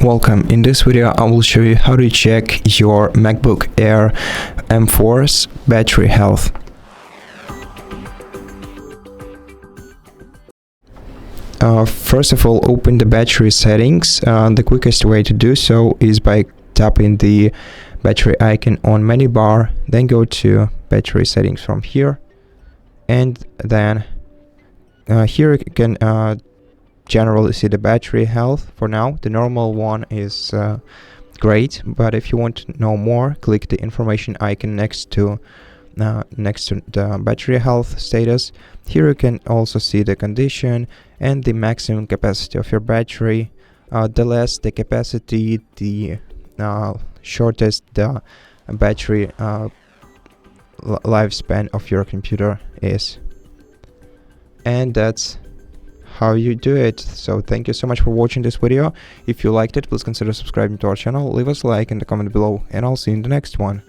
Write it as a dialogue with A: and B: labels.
A: Welcome. In this video I will show you how to check your MacBook Air M4's battery health. First of all, open the battery settings. The quickest way to do so is by tapping the battery icon on menu bar, then go to battery settings from here, and then here you can generally see the battery health. For now, the normal one is great, but if you want to know more, click the information icon next to the battery health status. Here you can also see the condition and the maximum capacity of your battery. The less the capacity, the shortest the battery lifespan of your computer is. And that's how you do it. So thank you so much for watching this video. If you liked it, please consider subscribing to our channel, leave us a like in the comment below, and I'll see you in the next one.